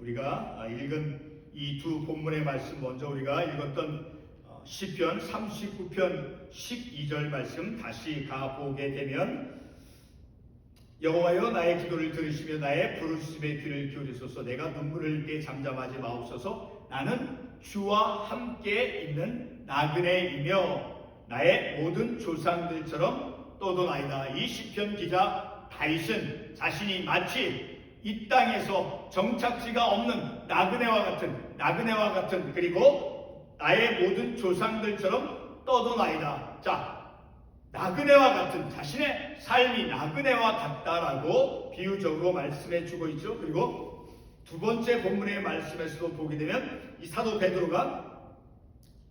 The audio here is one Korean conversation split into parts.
우리가 읽은 이 두 본문의 말씀, 먼저 우리가 읽었던 시편 39편 12절 말씀 다시 가보게 되면, 여호와여 나의 기도를 들으시며 나의 부르짖음에 귀를 기울이소서. 내가 눈물을 흘 때 잠잠하지 마옵소서. 나는 주와 함께 있는 나그네이며 나의 모든 조상들처럼 떠도나이다. 이 시편 기자 다윗은 자신이 마치 이 땅에서 정착지가 없는 나그네와 같은 그리고 나의 모든 조상들처럼 떠도나이다. 자, 나그네와 같은, 자신의 삶이 나그네와 같다라고 비유적으로 말씀해 주고 있죠. 그리고 두 번째 본문의 말씀에서도 보게 되면 이 사도 베드로가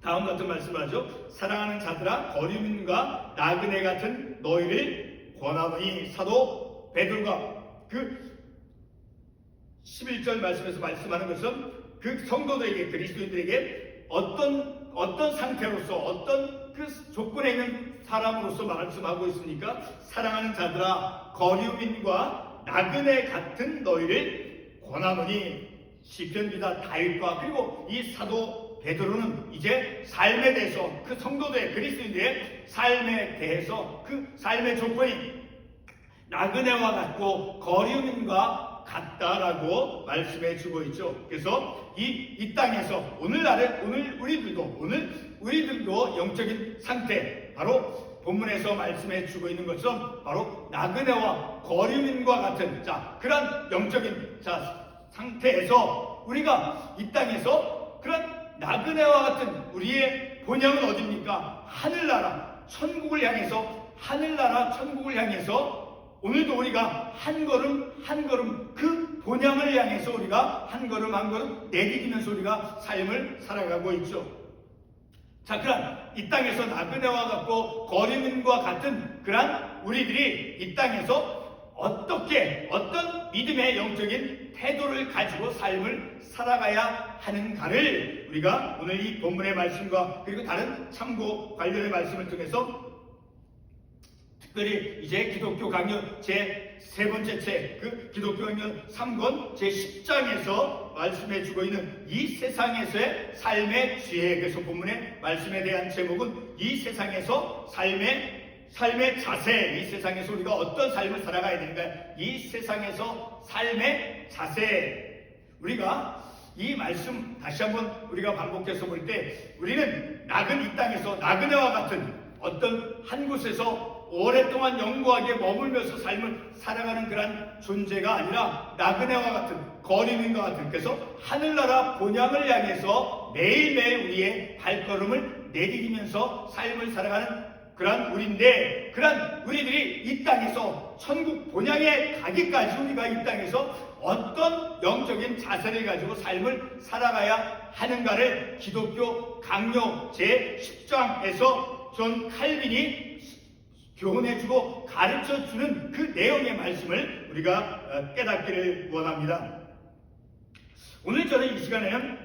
다음 같은 말씀을 하죠. 사랑하는 자들아, 거류민과 나그네 같은 너희를 권하노니. 사도 베드로가 그 11절 말씀에서 말씀하는 것은 그 성도들에게, 그리스도인들에게 어떤 상태로서, 어떤 그 조건에 있는 사람으로서 말씀하고 있습니까? 사랑하는 자들아, 거류민과 나그네 같은 너희를 권하노니. 시편 기자 다윗과 그리고 이 사도 베드로는 이제 삶에 대해서, 그 성도들의, 그리스도인들의 삶에 대해서 그 삶의 조건이 나그네와 같고 거류민과 같다라고 말씀해 주고 있죠. 그래서 이 땅에서 오늘 우리들도 영적인 상태, 바로 본문에서 말씀해 주고 있는 것처럼 바로 나그네와 거류민과 같은 그런 영적인 상태에서 우리가 이 땅에서 그런 나그네와 같은 우리의 본향은 어디입니까? 하늘나라 천국을 향해서, 하늘나라 천국을 향해서 오늘도 우리가 한 걸음 한 걸음 그 본향을 향해서 우리가 한 걸음 한 걸음 내디디면서 우리가 삶을 살아가고 있죠. 자, 그런 이 땅에서 나그네와 같고 거류민과 같은 그런 우리들이 이 땅에서 어떤 믿음의 영적인 태도를 가지고 삶을 살아가야 하는가를 우리가 오늘 이 본문의 말씀과 그리고 다른 참고 관련의 말씀을 통해서, 특별히 이제 기독교 강연 제 세 번째 책, 그 기독교 강연 3권 제 10장에서 말씀해 주고 있는 이 세상에서의 삶의 지혜. 그래서 본문의 말씀에 대한 제목은 이 세상에서 삶의 자세, 이 세상에서 우리가 어떤 삶을 살아가야 되는가, 이 세상에서 삶의 자세. 우리가 이 말씀 다시 한번 우리가 반복해서 볼 때, 우리는 이 땅에서 나그네와 같은 어떤 한 곳에서 오랫동안 영구하게 머물면서 삶을 살아가는 그런 존재가 아니라 나그네와 같은, 거류민과 같은, 그래서 하늘나라 본향을 향해서 매일매일 우리의 발걸음을 내디디면서 삶을 살아가는 그런 우리인데, 그런 우리들이 이 땅에서 천국 본향에 가기까지 우리가 이 땅에서 어떤 영적인 자세를 가지고 삶을 살아가야 하는가를 기독교 강요 제 10장에서 존 칼빈이 교훈해주고 가르쳐주는 그 내용의 말씀을 우리가 깨닫기를 원합니다. 오늘 저는 이 시간에는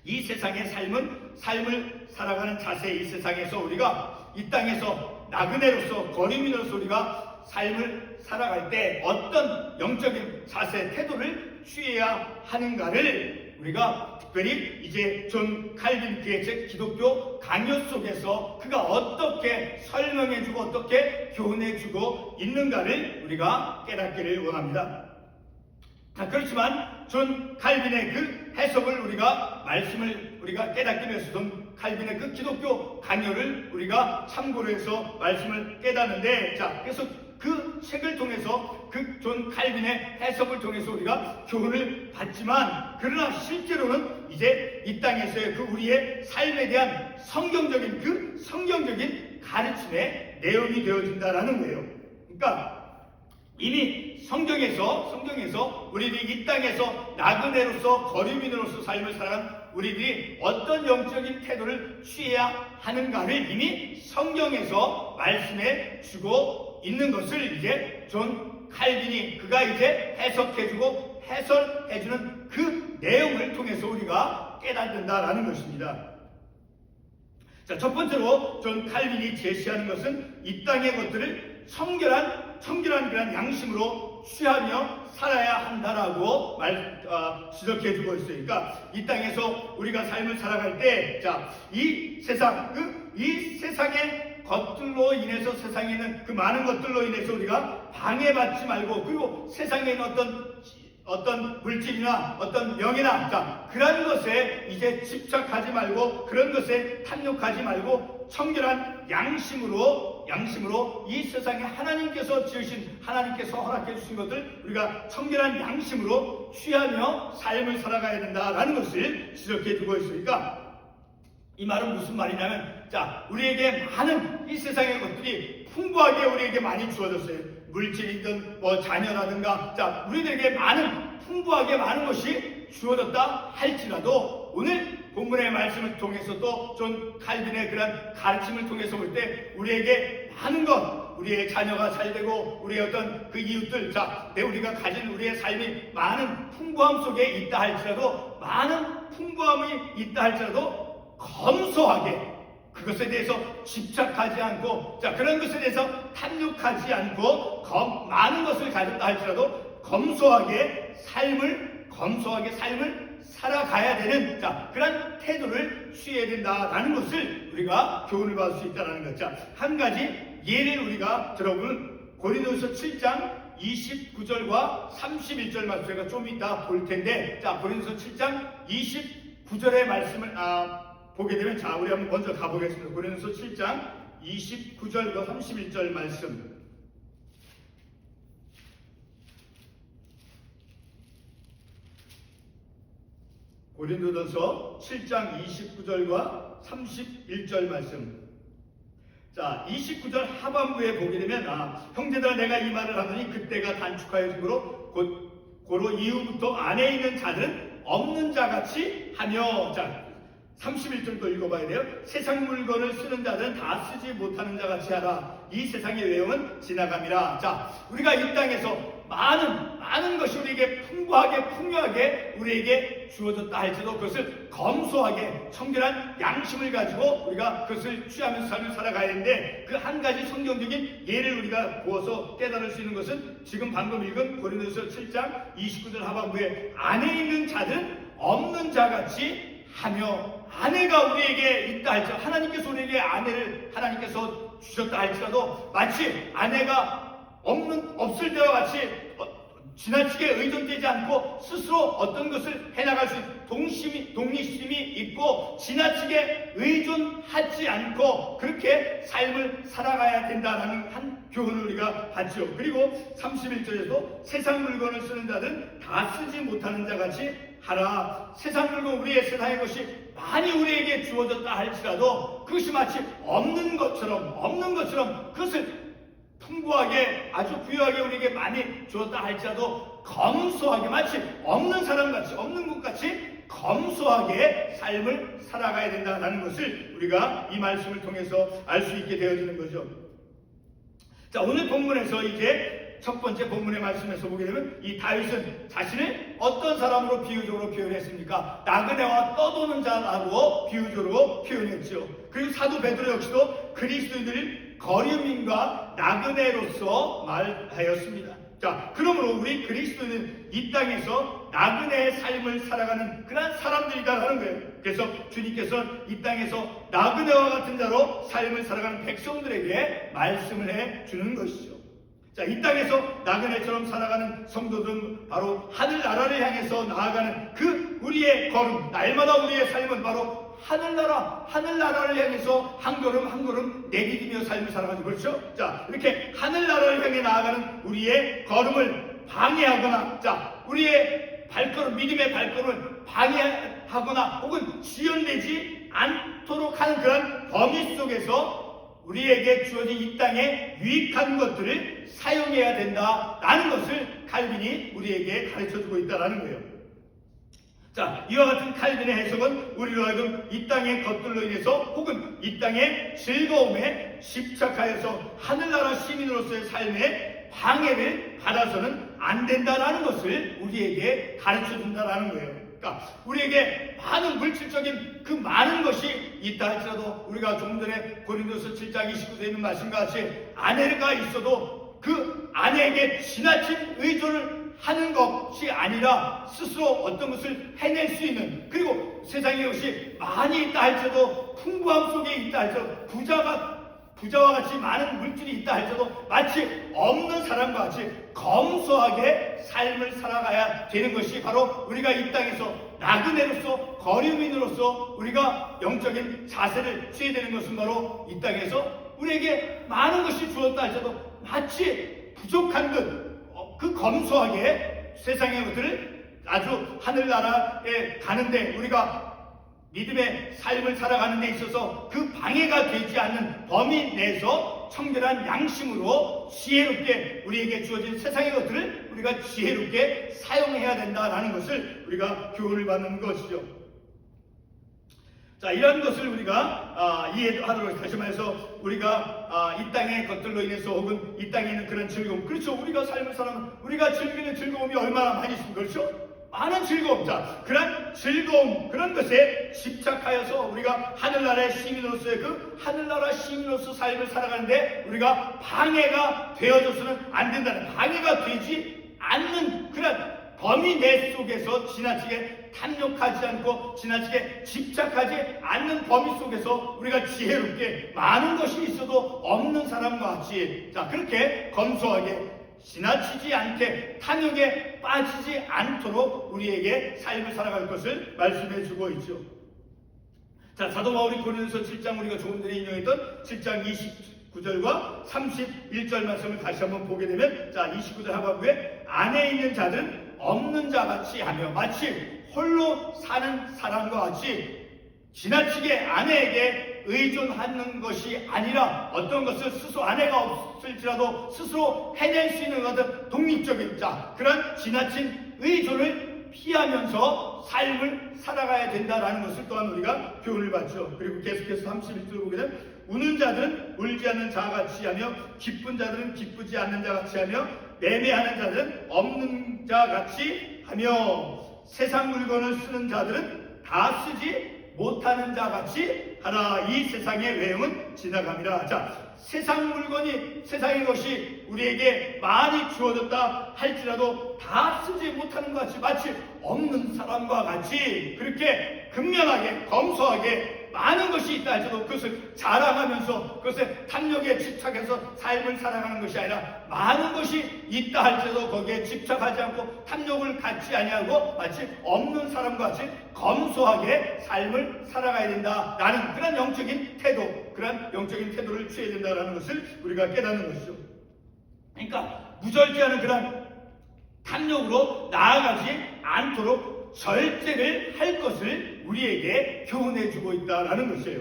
이 세상의 삶을 살아가는 자세, 이 세상에서 우리가 이 땅에서 나그네로서, 거류민으로서 우리가 삶을 살아갈 때 어떤 영적인 자세, 태도를 취해야 하는가를 우리가 특별히 이제 존 칼빈 그의 책 기독교 강요 속에서 그가 어떻게 설명해주고 어떻게 교훈해주고 있는가를 우리가 깨닫기를 원합니다. 그렇지만 존 칼빈의 그 해석을 말씀을 우리가 깨닫기 위해서 존 칼빈의 그 기독교 강요를 우리가 참고를 해서 말씀을 깨닫는데, 그래서 그 책을 통해서 그 존 칼빈의 해석을 통해서 우리가 교훈을 받지만, 그러나 실제로는 이제 이 땅에서의 그 우리의 삶에 대한 성경적인 가르침의 내용이 되어진다라는 거예요. 그러니까 이미 성경에서 우리들이 이 땅에서 나그네로서 거류민으로서 삶을 살아간 우리들이 어떤 영적인 태도를 취해야 하는가를 이미 성경에서 말씀해 주고 있는 것을 이제 존 칼빈이 그가 이제 해석해주고 해설해주는 그 내용을 통해서 우리가 깨닫는다라는 것입니다. 자, 첫 번째로 존 칼빈이 제시하는 것은 이 땅의 것들을 청결한 그런 양심으로 취하며 살아야 한다라고 지적해 주고 있어요. 그러니까 이 땅에서 우리가 삶을 살아갈 때, 이 세상, 이 세상의 것들로 인해서, 세상에 있는 그 많은 것들로 인해서 우리가 방해받지 말고, 그리고 세상에 있는 어떤 물질이나 어떤 명예나 그런 것에 이제 집착하지 말고, 그런 것에 탐욕하지 말고, 청결한 양심으로 이 세상에 하나님께서 지으신, 하나님께서 허락해 주신 것들 우리가 청결한 양심으로 취하며 삶을 살아가야 된다라는 것을 지적해 주고 있으니까, 이 말은 무슨 말이냐면, 우리에게 많은 이 세상의 것들이 풍부하게 우리에게 많이 주어졌어요. 물질이든 자녀라든가, 우리들에게 풍부하게 많은 것이 주어졌다 할지라도, 오늘 본문의 말씀을 통해서 또 존 칼빈의 그런 가르침을 통해서 볼 때, 우리에게 많은 것, 우리의 자녀가 잘 되고, 우리의 어떤 그 이웃들, 우리가 가진 우리의 삶이 많은 풍부함 속에 있다 할지라도, 많은 풍부함이 있다 할지라도 검소하게 그것에 대해서 집착하지 않고, 그런 것에 대해서 탐욕하지 않고, 많은 것을 가졌다 할지라도 검소하게 삶을 살아가야 되는 그런 태도를 취해야 된다라는 것을 우리가 교훈을 받을 수 있다는 것. 한 가지 예를 우리가 들어보면 고린도서 7장 29절과 31절 말씀, 제가 좀 이따 볼 텐데, 고린도서 7장 29절의 말씀을 보게 되면, 우리 한번 먼저 가보겠습니다. 고린도서 7장 29절과 31절 말씀. 고린도전서 7장 29절과 31절 말씀. 29절 하반부에 보게 되면, 형제들아 내가 이 말을 하더니 그때가 단축하여짐으로 고로 이후부터 안에 있는 자들은 없는 자같이 하며, 31절도 읽어봐야 돼요. 세상 물건을 쓰는 자들은 다 쓰지 못하는 자같이 하라. 이 세상의 외형은 지나감이라. 우리가 이 땅에서 많은 것이 우리에게 풍요하게 우리에게 주어졌다 할지라도, 그것을 검소하게 청결한 양심을 가지고 우리가 그것을 취하면서 삶을 살아가야 하는데, 그 한 가지 성경적인 예를 우리가 보아서 깨달을 수 있는 것은, 지금 방금 읽은 고린도서 7장 29절 하반부에 안에 있는 자들은 없는 자같이 하며, 아내가 우리에게 있다 할지라도, 하나님께서 우리에게 아내를 하나님께서 주셨다 할지라도, 마치 아내가 없을 때와 같이 지나치게 의존되지 않고 스스로 어떤 것을 해나갈 수 있는 독립심이 있고, 지나치게 의존하지 않고 그렇게 삶을 살아가야 된다는 한 교훈을 우리가 받죠. 그리고 31절에도 세상 물건을 쓰는 자들은 다 쓰지 못하는 자같이 하라. 세상 물건, 우리의 세상의 것이 많이 우리에게 주어졌다 할지라도, 그것이 마치 없는 것처럼 그것을 풍부하게, 아주 부유하게 우리에게 많이 주었다 할지라도 검소하게, 마치 없는 사람같이, 없는 것같이 검소하게 삶을 살아가야 된다는 것을 우리가 이 말씀을 통해서 알 수 있게 되어지는 거죠. 오늘 본문에서 이제 첫 번째 본문의 말씀에서 보게 되면, 이 다윗은 자신을 어떤 사람으로 비유적으로 표현했습니까? 나그네와 떠도는 자라고 비유적으로 표현했죠. 그리고 사도 베드로 역시도 그리스도인들을 거류민과 나그네로서 말하였습니다. 그러므로 우리 그리스도인은 이 땅에서 나그네의 삶을 살아가는 그런 사람들이다라는 거예요. 그래서 주님께서 이 땅에서 나그네와 같은 자로 삶을 살아가는 백성들에게 말씀을 해주는 것이죠. 이 땅에서 나그네처럼 살아가는 성도들은 바로 하늘나라를 향해서 나아가는 그 우리의 걸음, 날마다 우리의 삶은 바로 하늘나라를 향해서 한 걸음 내디디며 삶을 살아가는, 그렇죠? 이렇게 하늘나라를 향해 나아가는 우리의 걸음을 방해하거나, 우리의 발걸음, 믿음의 발걸음을 방해하거나 혹은 지연되지 않도록 하는 그런 범위 속에서 우리에게 주어진 이 땅에 유익한 것들을 사용해야 된다라는 것을 칼빈이 우리에게 가르쳐주고 있다는 거예요. 이와 같은 칼빈의 해석은 우리로 하여금 이 땅의 것들로 인해서 혹은 이 땅의 즐거움에 집착하여서 하늘나라 시민으로서의 삶에 방해를 받아서는 안 된다라는 것을 우리에게 가르쳐준다라는 거예요. 우리에게 많은 물질적인 그 많은 것이 있다 할지라도, 우리가 조금 전에 고린도서 7장 29절에 있는 말씀과 같이 아내가 있어도 그 아내에게 지나친 의존을 하는 것이 아니라 스스로 어떤 것을 해낼 수 있는, 그리고 세상에 것이 많이 있다 할지라도 풍부함 속에 있다 할지라도 부자와 같이 많은 물질이 있다 할지라도 마치 없는 사람과 같이 검소하게 삶을 살아가야 되는 것이 바로 우리가 이 땅에서 나그네로서 거류민으로서 우리가 영적인 자세를 취해야 되는 것은 바로 이 땅에서 우리에게 많은 것이 주었다 할지라도 마치 부족한 그 검소하게 세상의 것들을 아주 하늘나라에 가는데 우리가 믿음의 삶을 살아가는 데 있어서 그 방해가 되지 않는 범위 내에서 청결한 양심으로 지혜롭게 우리에게 주어진 세상의 것들을 우리가 지혜롭게 사용해야 된다라는 것을 우리가 교훈을 받는 것이죠. 자, 이런 것을 우리가 이해하도록, 다시 말해서 우리가 이 땅의 것들로 인해서 혹은 이 땅에 있는 그런 즐거움, 그렇죠, 우리가 삶을 살아가면 우리가 즐기는 즐거움이 얼마나 많이 있습니까? 그렇죠? 많은 즐거움, 자, 그런 즐거움, 그런 것에 집착하여서 우리가 하늘나라의 시민으로서의 그 하늘나라 시민으로서 삶을 살아가는데 우리가 방해가 되어져서는 안 된다는, 방해가 되지 않는 그런 범위 내 속에서 지나치게 탐욕하지 않고 지나치게 집착하지 않는 범위 속에서 우리가 지혜롭게 많은 것이 있어도 없는 사람과 같이, 자, 그렇게 검소하게 지나치지 않게 탐욕에 빠지지 않도록 우리에게 삶을 살아갈 것을 말씀해 주고 있죠. 자, 사도 바울이 고린도서 7장, 우리가 조금 전에 인용했던 7장 29절과 31절 말씀을 다시 한번 보게 되면, 자, 29절 하반부에 안에 있는 자들은 없는 자 같이 하며 마치 홀로 사는 사람과 같이 지나치게 아내에게 의존하는 것이 아니라 어떤 것을 스스로 아내가 없을지라도 스스로 해낼 수 있는 것은 독립적인, 자, 그런 지나친 의존을 피하면서 삶을 살아가야 된다라는 것을 또한 우리가 교훈을 받죠. 그리고 계속해서 31절 보게 되면 우는 자들은 울지 않는 자같이 하며 기쁜 자들은 기쁘지 않는 자같이 하며 매매하는 자들은 없는 자같이 하며 세상 물건을 쓰는 자들은 다 쓰지 못하는 자같이 하라. 이 세상의 외형은 지나갑니다. 자, 세상 물건이, 세상의 것이 우리에게 많이 주어졌다 할지라도 다 쓰지 못하는 것 같이 마치 없는 사람과 같이 그렇게 근면하게 검소하게 많은 것이 있다 할지라도 그것을 자랑하면서 그것에 탐욕에 집착해서 삶을 살아가는 것이 아니라 많은 것이 있다 할지라도 거기에 집착하지 않고 탐욕을 갖지 아니하고 마치 없는 사람과 같이 검소하게 삶을 살아가야 된다라는 그런 영적인 태도, 그런 영적인 태도를 취해야 된다라는 것을 우리가 깨닫는 것이죠. 그러니까 무절제하는 그런 탐욕으로 나아가지 않도록 절제를 할 것을 우리에게 교훈해 주고 있다라는 것이에요.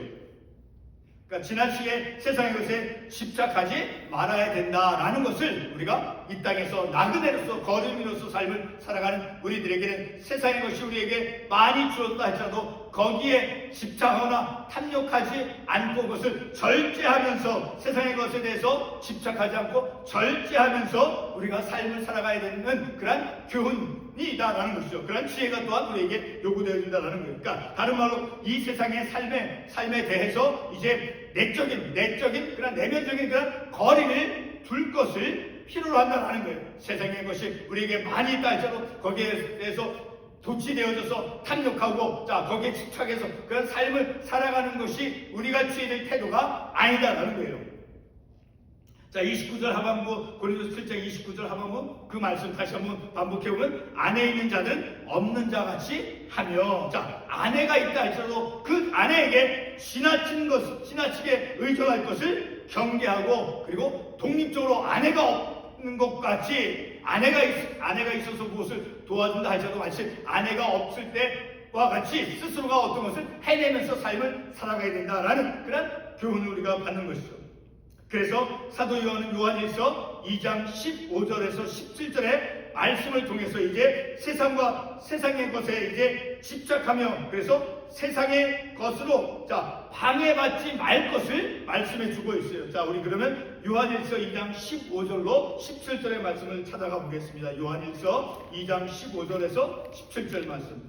그러니까 지나치게 세상의 것에 집착하지 말아야 된다라는 것을 우리가 이 땅에서 나그네로서 거류민으로서 삶을 살아가는 우리들에게는 세상의 것이 우리에게 많이 주었다 할지라도 거기에 집착하거나 탐욕하지 않고 그것을 절제하면서 세상의 것에 대해서 집착하지 않고 절제하면서 우리가 삶을 살아가야 되는 그런 교훈이다라는 것이죠. 그런 지혜가 또한 우리에게 요구되어진다라는 거예요. 그러니까 다른 말로 이 세상의 삶에 대해서 이제 내적인 그런 내면적인 그런 거리를 둘 것을 필요로 한다는 거예요. 세상의 것이 우리에게 많이 있다 할지라도 거기에 대해서 도취되어져서 탐욕하고, 자, 거기에 집착해서 그런 삶을 살아가는 것이 우리가 취해야 될 태도가 아니다라는 거예요. 자, 29절 하반부, 고린도서 7장 29절 하반부 그 말씀 다시 한번 반복해보면 안에 있는 자들은 없는 자같이 하며, 자, 아내가 있다 할지라도 그 아내에게 지나치게 의존할 것을 경계하고, 그리고 독립적으로 아내가 없는 것 같이 아내가 있어서 무엇을 도와준다 할지라도 마치 아내가 없을 때와 같이 스스로가 어떤 것을 해내면서 삶을 살아가야 된다라는 그런 교훈을 우리가 받는 것이죠. 그래서 사도 요한은 요한일서 2장 15절에서 17절의 말씀을 통해서 이제 세상의 것에 이제 집착하며 그래서 세상의 것으로, 자, 방해받지 말 것을 말씀해 주고 있어요. 자, 우리 그러면 요한일서 2장 15절로 17절의 말씀을 찾아가 보겠습니다. 요한일서 2장 15절에서 17절 말씀.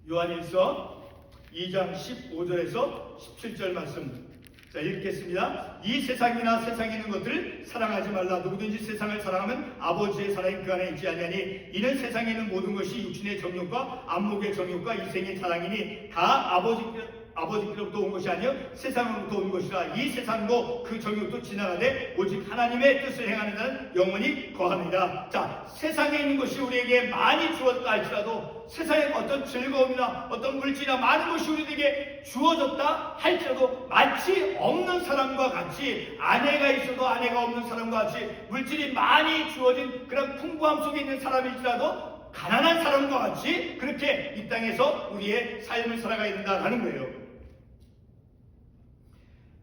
요한일서 2장 15절에서 17절 말씀 자, 읽겠습니다. 이 세상이나 세상에 있는 것들을 사랑하지 말라. 누구든지 세상을 사랑하면 아버지의 사랑이 그 안에 있지 아니하니 이는 세상에 있는 모든 것이 육신의 정욕과 안목의 정욕과 이생의 사랑이니 다 아버지께로부터 온 것이 아니요 세상으로부터 온 것이라. 이 세상도 그 정욕도 지나가되 오직 하나님의 뜻을 행하는 자는 영원히 거하느니라. 자, 세상에 있는 것이 우리에게 많이 주어졌다 할지라도, 세상에 어떤 즐거움이나 어떤 물질이나 많은 것이 우리에게 주어졌다 할지라도 마치 없는 사람과 같이, 아내가 있어도 아내가 없는 사람과 같이 물질이 많이 주어진 그런 풍부함 속에 있는 사람일지라도 가난한 사람과 같이 그렇게 이 땅에서 우리의 삶을 살아가야 된다는 거예요.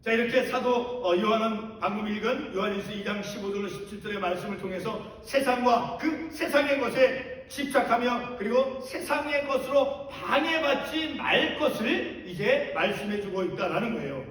자, 이렇게 사도 요한은 방금 읽은 요한일서 2장 15절로 17절의 말씀을 통해서 세상과 그 세상의 것에 집착하며 그리고 세상의 것으로 방해받지 말 것을 이제 말씀해주고 있다는 거예요.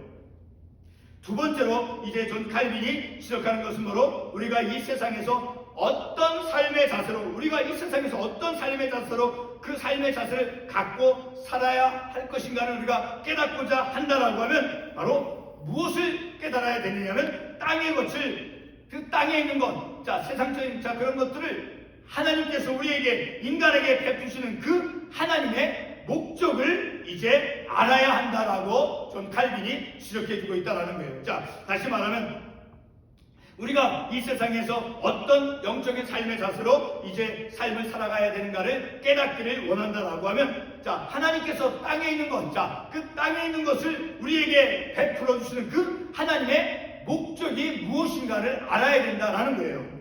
두 번째로 이제 존 칼빈이 지적하는 것은 뭐로? 우리가 이 세상에서 어떤 삶의 자세로, 우리가 이 세상에서 어떤 삶의 자세로 그 삶의 자세를 갖고 살아야 할 것인가를 우리가 깨닫고자 한다라고 하면 바로 무엇을 깨달아야 되느냐면 땅의 것을, 그 땅에 있는 것, 자, 세상적인 그런 것들을 하나님께서 우리에게, 인간에게 베푸시는 그 하나님의 목적을 이제 알아야 한다라고 존 칼빈이 지적해주고 있다는 거예요. 자, 다시 말하면 우리가 이 세상에서 어떤 영적인 삶의 자세로 이제 삶을 살아가야 되는가를 깨닫기를 원한다라고 하면, 자, 하나님께서 땅에 있는 것, 자, 그 땅에 있는 것을 우리에게 베풀어 주시는 그 하나님의 목적이 무엇인가를 알아야 된다라는 거예요.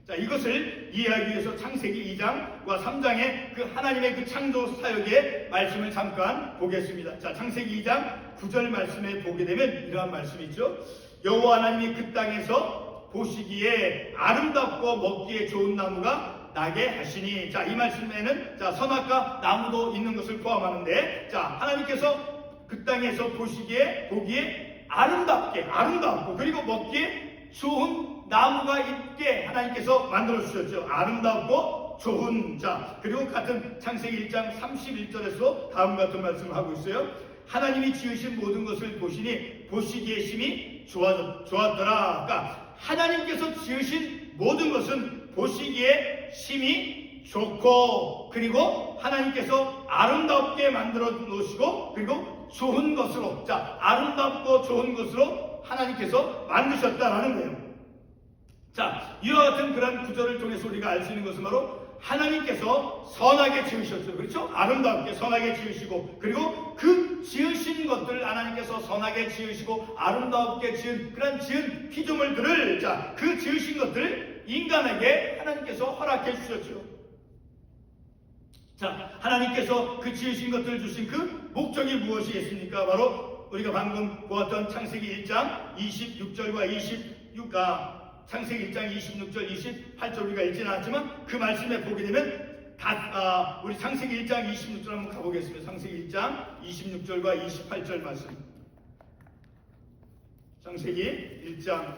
자, 이것을 이해하기 위해서 창세기 2장과 3장의 그 하나님의 그 창조 사역의 말씀을 잠깐 보겠습니다. 자, 창세기 2장 9절 말씀에 보게 되면 이러한 말씀이 있죠. 여호와 하나님이 그 땅에서 보시기에 아름답고 먹기에 좋은 나무가 나게 하시니, 자, 이 말씀에는 자, 선악과 나무도 있는 것을 포함하는데, 자, 하나님께서 그 땅에서 보기에 아름답고 그리고 먹기에 좋은 나무가 있게 하나님께서 만들어 주셨죠. 아름답고 좋은. 자, 그리고 같은 창세기 1장 31절에서 다음 같은 말씀을 하고 있어요. 하나님이 지으신 모든 것을 보시니 보시기에 심히 좋았더라. 그러니까 하나님께서 지으신 모든 것은 보시기에 심히 좋고, 그리고 하나님께서 아름답게 만들어 놓으시고, 그리고 좋은 것으로, 자, 아름답고 좋은 것으로 하나님께서 만드셨다라는 거예요. 자, 이와 같은 그런 구절을 통해서 우리가 알 수 있는 것은 바로 하나님께서 선하게 지으셨죠. 그렇죠? 아름답게 선하게 지으시고, 그리고 그 지으신 것들을 하나님께서 선하게 지으시고 아름답게 지은 피조물들을, 자, 그 지으신 것들을 인간에게 하나님께서 허락해 주셨죠. 자, 하나님께서 그 지으신 것들을 주신 그 목적이 무엇이겠습니까? 바로 우리가 방금 보았던 창세기 1장 26절과 26가 창세기 1장 26절, 28절 우리가 읽지는 않았지만 그 말씀에 보게 되면 우리 창세기 1장 26절 한번 가보겠습니다. 창세기 1장 26절과 28절 말씀. 창세기 1장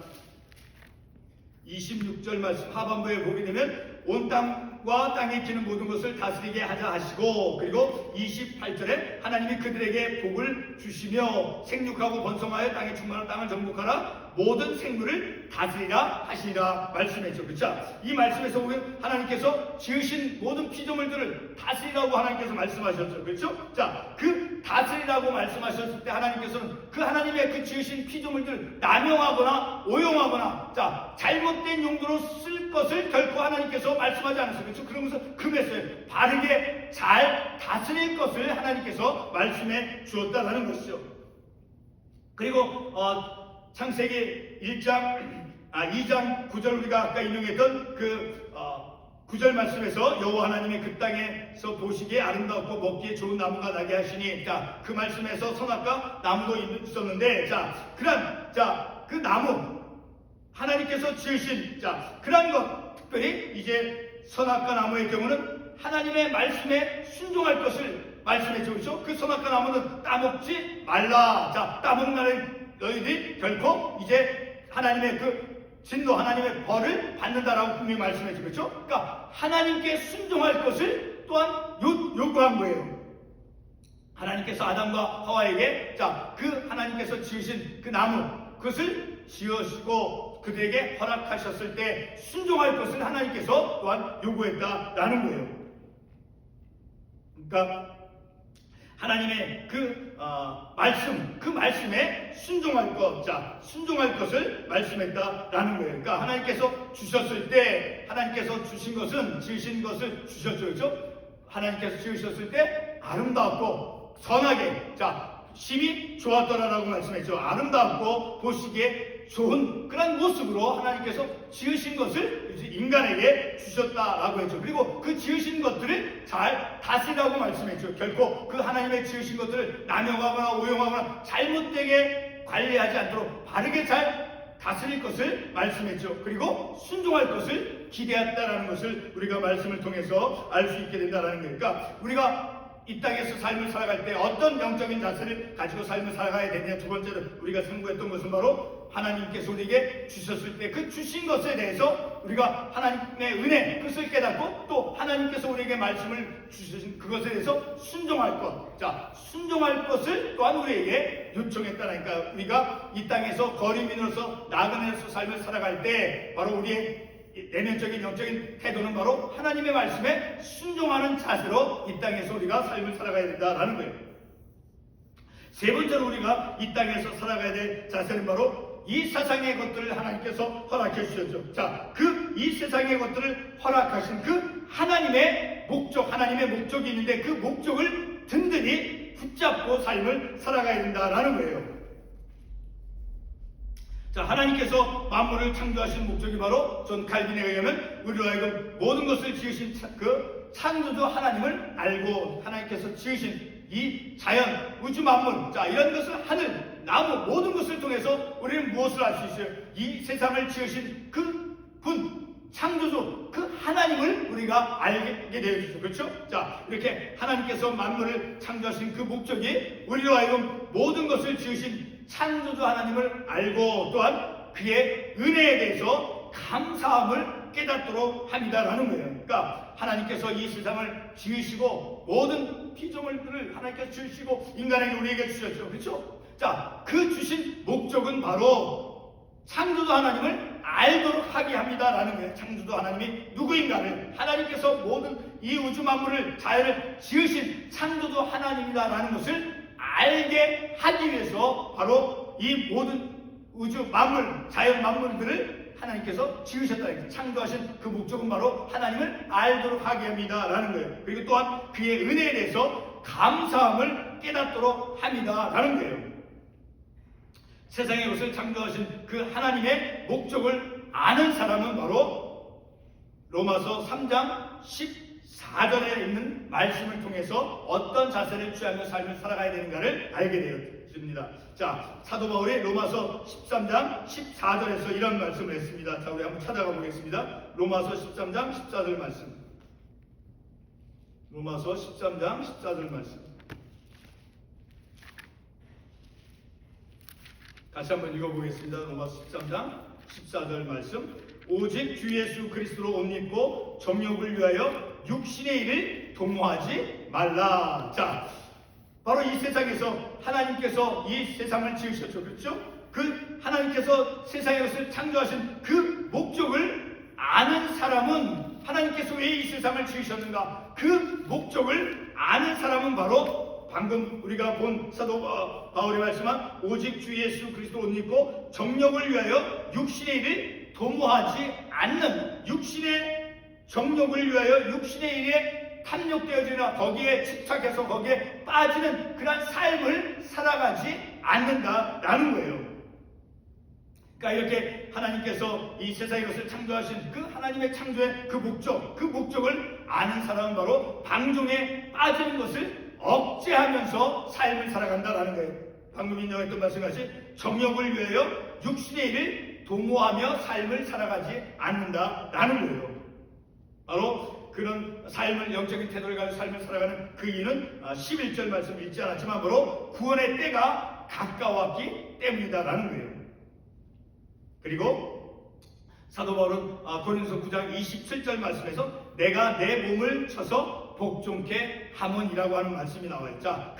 26절 말씀 하반부에 보게 되면 온 땅과 땅에 기는 모든 것을 다스리게 하자 하시고, 그리고 28절에 하나님이 그들에게 복을 주시며 생육하고 번성하여 땅에 충만한 땅을 정복하라, 모든 생물을 다스리라 하시니라 말씀했죠. 그렇죠? 이 말씀에서 보면 하나님께서 지으신 모든 피조물들을 다스리라고 하나님께서 말씀하셨죠. 그렇죠? 자, 그 다스리라고 말씀하셨을 때 하나님께서는 그 하나님의 그 지으신 피조물들을 남용하거나 오용하거나, 자, 잘못된 용도로 쓸 것을 결코 하나님께서 말씀하지 않았어요. 그렇죠? 그러면서 금했어요. 바르게 잘 다스릴 것을 하나님께서 말씀해 주었다는 것이죠. 그리고 창세기 2장 9절 우리가 아까 인용했던 그 9절 말씀에서 여호와 하나님이 그 땅에서 보시기에 아름답고 먹기에 좋은 나무가 나게 하시니, 자, 그 말씀에서 선악과 나무도 있었는데, 자, 그 나무 하나님께서 지으신, 자, 그런 것, 특별히 이제 선악과 나무의 경우는 하나님의 말씀에 순종할 것을 말씀해 주죠. 그 선악과 나무는 따먹지 말라. 자, 따먹는 너희들이 결코 이제 하나님의 그 진노, 하나님의 벌을 받는다라고 분명히 말씀해 주죠. 그러니까 하나님께 순종할 것을 또한 요구한 거예요. 하나님께서 아담과 하와에게 그 하나님께서 지으신 그 나무 그것을 지으시고 그들에게 허락하셨을 때 순종할 것을 하나님께서 또한 요구했다라는 거예요. 그러니까 하나님의 그 말씀에 순종할 순종할 것을 말씀했다라는 거예요. 그러니까 하나님께서 주셨을 때, 하나님께서 주신 것은, 지으신 것을 주셨죠. 그렇죠? 하나님께서 지으셨을 때 아름답고 선하게, 심히 좋았더라라고 말씀했죠. 아름답고 보시기에 좋은 그런 모습으로 하나님께서 지으신 것을 인간에게 주셨다라고 했죠. 그리고 그 지으신 것들을 잘 다스리라고 말씀했죠. 결코 그 하나님의 지으신 것들을 남용하거나 오용하거나 잘못되게 관리하지 않도록 바르게 잘 다스릴 것을 말씀했죠. 그리고 순종할 것을 기대했다라는 것을 우리가 말씀을 통해서 알 수 있게 된다는 거예요. 그러니까 우리가 이 땅에서 삶을 살아갈 때 어떤 영적인 자세를 가지고 삶을 살아가야 되느냐. 두 번째로 우리가 상고했던 것은 바로 하나님께서 우리에게 주셨을 때 그 주신 것에 대해서 우리가 하나님의 은혜 그것을 깨닫고 또 하나님께서 우리에게 말씀을 주신 그것에 대해서 순종할 것. 순종할 것을 또한 우리에게 요청했다니까. 우리가 이 땅에서 거리민으로서 나그네로서 삶을 살아갈 때 바로 우리의 내면적인 영적인 태도는 바로 하나님의 말씀에 순종하는 자세로 이 땅에서 우리가 삶을 살아가야 된다라는 거예요. 세 번째로 우리가 이 땅에서 살아가야 될 자세는 바로 이 세상의 것들을 하나님께서 허락해 주셨죠. 이 세상의 것들을 허락하신 그 하나님의 목적이 있는데 그 목적을 든든히 붙잡고 삶을 살아가야 된다라는 거예요. 하나님께서 만물을 창조하신 목적이 바로 존 칼빈에 의하면 우리로 하여금 모든 것을 지으신 그 창조주 하나님을 알고 하나님께서 지으신 이 자연, 우주 만물, 이런 것을 하늘, 나무 모든 것을 통해서 우리는 무엇을 알 수 있어요? 이 세상을 지으신 그 분, 창조주, 그 하나님을 우리가 알게 되어 있죠. 그렇죠? 이렇게 하나님께서 만물을 창조하신 그 목적이 우리로 하여금 모든 것을 지으신 창조주 하나님을 알고 또한 그의 은혜에 대해서 감사함을 깨닫도록 합니다라는 거예요. 그러니까 하나님께서 이 세상을 지으시고 모든 피조물들을 하나님께서 지으시고 인간에게 우리에게 주셨죠. 그렇죠? 그 주신 목적은 바로 창조주 하나님을 알도록 하게 합니다라는 거예요. 창조주 하나님이 누구인가를, 하나님께서 모든 이 우주 만물을 자연을 지으신 창조주 하나님이다라는 것을 알게 하기 위해서 바로 이 모든 우주 만물, 자연 만물들을 하나님께서 지으셨다. 창조하신 그 목적은 바로 하나님을 알도록 하게 합니다라는 거예요. 그리고 또한 그의 은혜에 대해서 감사함을 깨닫도록 합니다라는 거예요. 세상의 것을 창조하신 그 하나님의 목적을 아는 사람은 바로 로마서 3장 14절에 있는 말씀을 통해서 어떤 자세를 취하며 삶을 살아가야 되는가를 알게 되었습니다. 사도 바울이 로마서 13장 14절에서 이런 말씀을 했습니다. 우리 한번 찾아가 보겠습니다. 로마서 13장 14절 말씀. 로마서 13장 14절 말씀. 다시 한번 읽어보겠습니다. 로마서 13장 14절 말씀. 오직 주 예수 그리스도로 옷 입고 정욕을 위하여 육신의 일을 도모하지 말라. 바로 이 세상에서 하나님께서 이 세상을 지으셨죠. 그렇죠? 그 하나님께서 세상의 것을 창조하신 그 목적을 아는 사람은, 하나님께서 왜 이 세상을 지으셨는가, 그 목적을 아는 사람은 바로 방금 우리가 본 사도 바울이 말씀한 오직 주 예수 그리스도 옷 입고 정욕을 위하여 육신의 일을 도모하지 않는, 육신의 정욕을 위하여 육신의 일에 탐욕되어지나 거기에 집착해서 거기에 빠지는 그런 삶을 살아가지 않는다라는 거예요. 그러니까 이렇게 하나님께서 이 세상의 것을 창조하신 그 하나님의 창조의 그 목적을 아는 사람은 바로 방종에 빠지는 것을 억제하면서 삶을 살아간다라는 거예요. 방금 인용했던 말씀같이 정욕을 위하여 육신의 일을 도모하며 삶을 살아가지 않는다라는 거예요. 바로 그런 삶을, 영적인 태도를 가지고 삶을 살아가는 그 이유는 11절 말씀 읽지 않았지만 바로 구원의 때가 가까웠기 때문이다라는 거예요. 그리고 사도 바울은 고린도서 9장 27절 말씀에서 내가 내 몸을 쳐서 복종케 함은이라고 하는 말씀이 나와요. 자,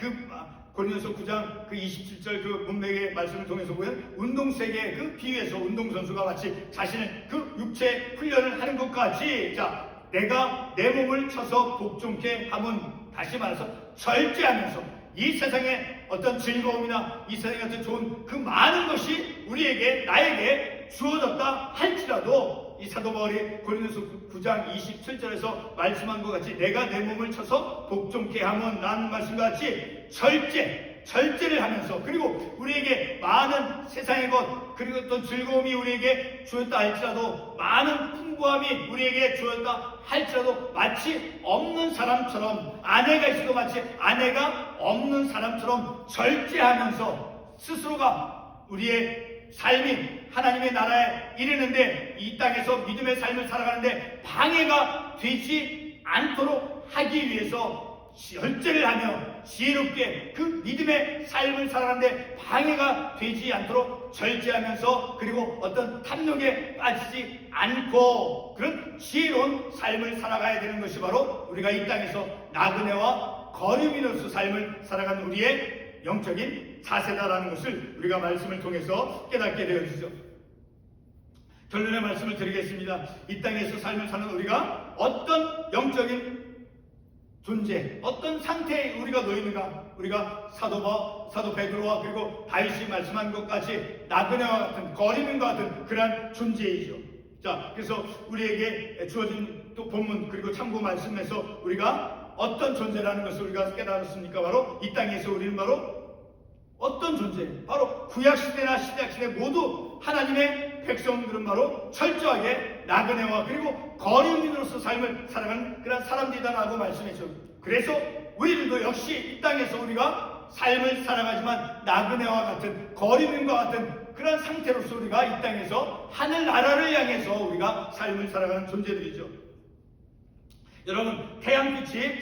고린도서 9장 27절 문맥의 말씀을 통해서 보면 운동세계의 비유에서 운동선수가 마치 자신의 육체 훈련을 하는 것 같이, 자, 내가 내 몸을 쳐서 복종케 함은, 다시 말해서 절제하면서 이 세상의 어떤 즐거움이나 이 세상의 어떤 좋은 많은 것이 나에게 주어졌다 할지라도, 이 사도 바울이 고린도서 9장 27절에서 말씀한 것 같이 내가 내 몸을 쳐서 복종케 함은 라는 말씀과 같이 절제를 하면서, 그리고 우리에게 많은 세상의 것, 그리고 어떤 즐거움이 우리에게 주었다 할지라도, 많은 풍부함이 우리에게 주었다 할지라도 마치 없는 사람처럼, 아내가 있어도 마치 아내가 없는 사람처럼 절제하면서 스스로가 우리의 삶이 하나님의 나라에 이르는데, 이 땅에서 믿음의 삶을 살아가는데 방해가 되지 않도록 하기 위해서 절제를 하며 지혜롭게 믿음의 삶을 살아가는데 방해가 되지 않도록 절제하면서, 그리고 어떤 탐욕에 빠지지 않고 그런 지혜로운 삶을 살아가야 되는 것이 바로 우리가 이 땅에서 나그네와 거류민으로서 삶을 살아가는 우리의 영적인 자세다라는 것을 우리가 말씀을 통해서 깨닫게 되어지죠. 결론의 말씀을 드리겠습니다. 이 땅에서 삶을 사는 우리가 어떤 영적인 존재, 어떤 상태에 우리가 놓이는가? 우리가 사도 베드로와 그리고 다윗이 말씀한 것까지 나그네와 같은, 거리민과 같은 그러한 존재이죠. 자, 그래서 우리에게 주어진 또 본문 그리고 참고 말씀에서 우리가 어떤 존재라는 것을 우리가 깨달았습니까? 바로 이 땅에서 우리는 바로 어떤 존재? 바로 구약시대나 신약시대 모두 하나님의 백성들은 바로 철저하게 나그네와 그리고 거류민으로서 삶을 살아가는 그런 사람들이다라고 말씀했죠. 그래서 우리들도 역시 이 땅에서 우리가 삶을 살아가지만 나그네와 같은, 거류민과 같은 그런 상태로서 우리가 이 땅에서 하늘나라를 향해서 우리가 삶을 살아가는 존재들이죠. 여러분, 태양빛이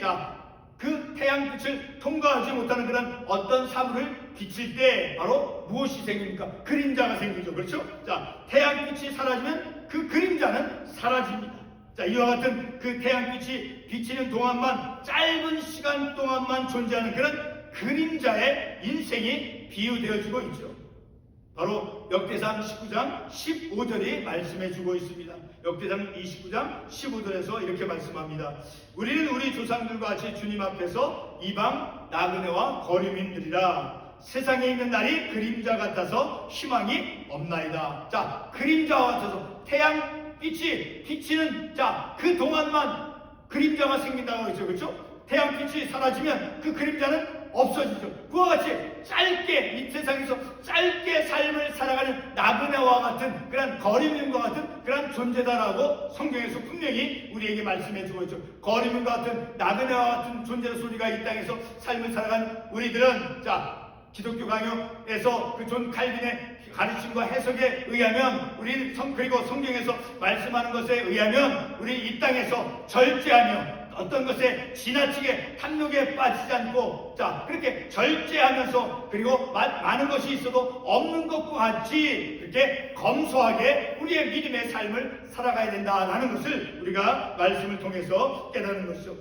그 태양빛을 통과하지 못하는 그런 어떤 사물을 비칠 때 바로 무엇이 생깁니까? 그림자가 생기죠. 그렇죠? 자, 태양빛이 사라지면 그 그림자는 사라집니다. 자, 이와 같은 그 태양빛이 비치는 동안만, 짧은 시간 동안만 존재하는 그런 그림자의 인생이 비유되어지고 있죠. 바로 역대상 19장 15절이 말씀해주고 있습니다. 역대상 29장 15절에서 이렇게 말씀합니다. 우리는 우리 조상들과 같이 주님 앞에서 이방 나그네와 거류민들이라. 세상에 있는 날이 그림자 같아서 희망이 없나이다. 자, 그림자와 같아서 태양빛이 비치는 그 동안만 그림자가 생긴다고 했죠. 그렇죠? 태양빛이 사라지면 그 그림자는 없어지죠. 그와 같이 짧게, 이 세상에서 짧게 삶을 살아가는 나그네와 같은 그런 거류민과 같은 그런 존재다라고 성경에서 분명히 우리에게 말씀해주고 있죠. 거류민과 같은 나그네와 같은 존재로서 우리가 이 땅에서 삶을 살아가는 우리들은, 기독교 강요에서 그 존 칼빈의 가르침과 해석에 의하면, 그리고 성경에서 말씀하는 것에 의하면 우리 이 땅에서 절제하며 어떤 것에 지나치게 탐욕에 빠지지 않고, 그렇게 절제하면서, 그리고 많은 것이 있어도 없는 것과 같이 그렇게 검소하게 우리의 믿음의 삶을 살아가야 된다라는 것을 우리가 말씀을 통해서 깨닫는 것이죠.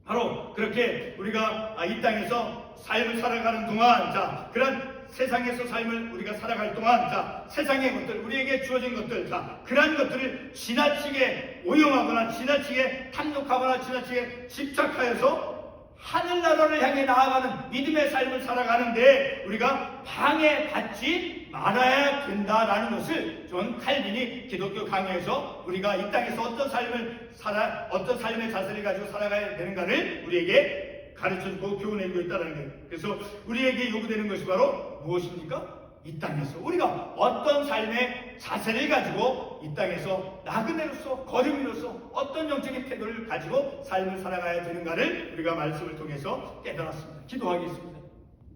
바로 그렇게 우리가 이 땅에서 삶을 살아가는 동안, 그런 세상에서 삶을 우리가 살아갈 동안, 세상의 것들, 우리에게 주어진 것들, 그러한 것들을 지나치게 오용하거나 지나치게 탐욕하거나 지나치게 집착하여서 하늘나라를 향해 나아가는 믿음의 삶을 살아가는데 우리가 방해받지 말아야 된다라는 것을 존 칼빈이 기독교 강요에서 우리가 이 땅에서 어떤 삶의 자세를 가지고 살아가야 되는가를 우리에게 가르쳐주고 교훈해주고 있다는 거예요. 그래서 우리에게 요구되는 것이 바로 무엇입니까? 이 땅에서 우리가 어떤 삶의 자세를 가지고 이 땅에서 나그네로서, 거류민으로서 어떤 영적인 태도를 가지고 삶을 살아가야 되는가를 우리가 말씀을 통해서 깨달았습니다. 기도하겠습니다.